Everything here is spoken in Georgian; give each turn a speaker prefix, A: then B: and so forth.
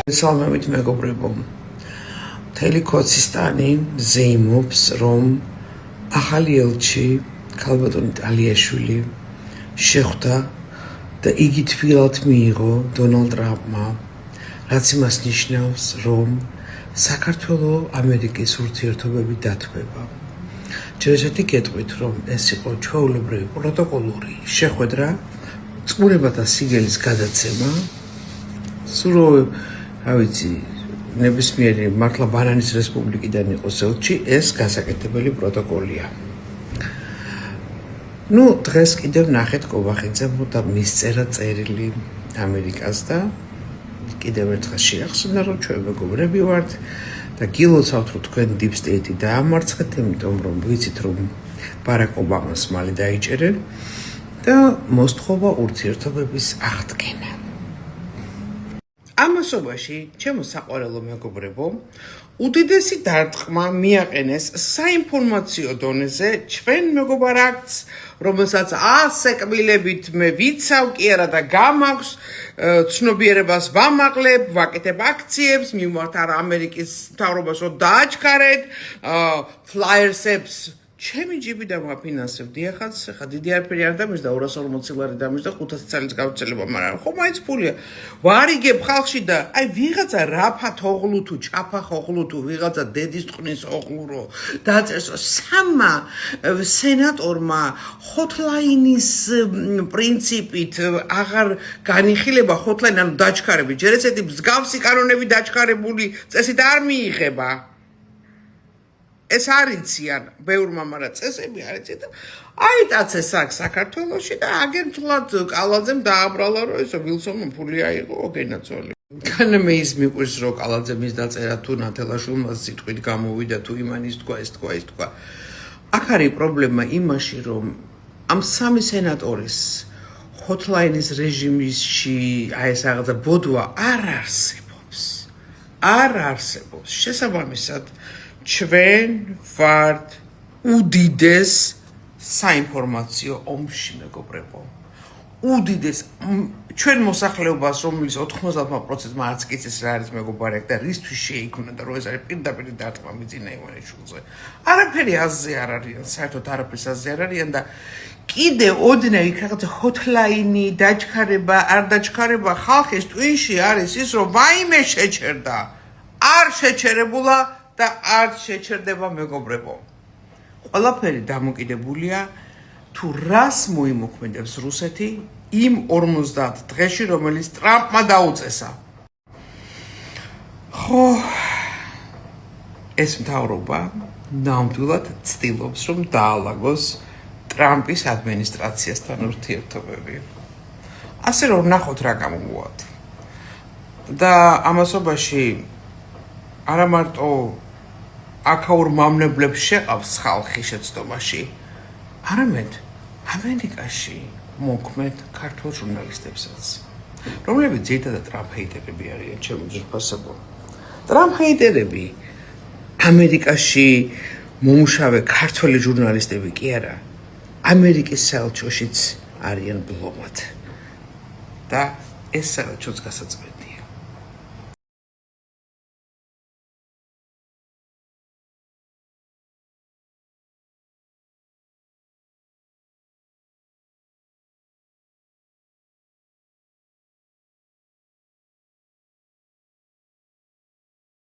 A: მოგესალმებით მეგობრებო. მთელი ქოცისტანი ზეიმობს, რომ ახალი ელჩი ქალბატონი ტალიაშვილი შეხვდა და იგი თბილად მიიღო დონალდ ტრამპმა, რაც იმას ნიშნავს, რომ საქართველოს ამერიკის ურთიერთობები დათმება. ჯერჯერობით გეტყვით, რომ ეს იყო ჩვეულებრივი პროტოკოლური შეხვედრა, წყურებათა სიგელის გადაცემა, სულ ნებისმიერი მართლა ბანანის რესპუბლიკიდან იყოს ელჩი, ეს გასაკეთებელი პროტოკოლია. დღეს კიდევ ნახეთ კობახიძემ და მისწერა წერილი ამერიკას და კიდევ ერთხელ შეახსნა, რომ ჩვენ მეგობრები ვართ და გილოცავთ, რომ თქვენ deep state-ი დაამარცხეთ, იმიტომ რომ ვიცით, რომ ბარაკ ობამას მალე დაიჭერენ და მოსთხოვა ურთიერთობების აღდგენა. ამასობაში, ჩემო საყვარელო მეგობრებო, უდიდესი დარტყმა მიაყენეს საინფორმაციო დონეზე ჩვენ მეგობარ აქტს, რომელსაც ასეკბილებით მე ვიცავ კი არა და გამაქვს ცნობიერებას ვამაღლებ, ვაკეთებ აქციებს, მივმართ არ ამერიკის მთავრობას რომ დააჩქარეთ, ფლაიერსებს ჩემი ჯიბი დამაფინანსებ დიახაც, ხა დიდი არაფერი არ დამეჭდა 240 ლარი დამეჭდა 500 წელიწადის გავრცელება, მაგრამ ხო მაინც ფულია. ვარიგებ ხალხში და აი ვიღაცა რაფათ ოღლუ თუ ჩაფახ ოღლუ თუ ვიღაცა დედის ტყნის ოღლურო დაწერს სამმა სენატორმა ჰოტლაინის პრინციპით აღარ განიხილება ჰოტლაინ ანუ დაჩქარები. ჯერ ესეთი მსგავსი კანონები დაჩქარებული წესით არ მიიღება. ეს არიციან ბევრმა მაგრამ წესები არიციან და აიტაცეს აქ საქართველოში და აგერთხლად კალაძემ დააბრალა რომ ესო ვილსონმა ფული აიღო გენაცოლი. კანემეის მიყვირს რომ კალაძემ ის დაწერა თუ ნათელაშვილმა სიტყვით გამოვიდა თუ იმანის თქვა ეს თქვა. აქ არის პრობლემა იმაში რომ ამ სამი სენატორის ჰოტლაინის რეჟიმში აი ეს რაღაცა ბოდვა არ არსებობს. შესაბამისად ჩვენ ვართ უდიდეს საინფორმაციო ომში მეგობრებო. უდიდეს ჩვენ მოსახლეობას რომლის 90% არც კიცის რა არის მეგობარი და რისთვის შეიქმნა და რომ ეს არის პირდაპირ დარტყმა მიწინა ივანიშვილზე. არაფერი აზზე არ არიან, საერთოდ არაფერს აზზე არ არიან და კიდე ოდნავ იქ რაღაცა ჰოტლაინი დაჩქარება, არ დაჩქარება ხალხის ტვინში არის ის რომ ვაიმე შეჩერდა. არ შეჩერებულა და არ შეჩერდება მეგობრებო. ყველაფერი დამოკიდებულია თუ რას მოიმოქმედებს რუსეთი იმ 50 დღეში, რომელიც ტრამპმა დაუწესა. ხო, ეს მთავრობა ნამდვილად ცდილობს, რომ დაალაგოს ტრამპის ადმინისტრაციასთან ურთიერთობები. ასე რომ ნახოთ რა გამოვუათ. და ამასობაში არა მარტო აქაურ მამნებლებს შეყავს ხალხი შეცდომაში, არამედ ამერიკაში მოქმედ ქართულ ჟურნალისტებსაც, რომლებიც ძირითადად ტრამპ ჰეიტერები არიან, ჩემო ძვირფასებო. ტრამპ ჰეიტერები ამერიკაში მომუშავე ქართველი ჟურნალისტები კი არა, ამერიკის საელჩოშიც არიან ბლომად. და ეს საელჩოც გასაწყვეტია.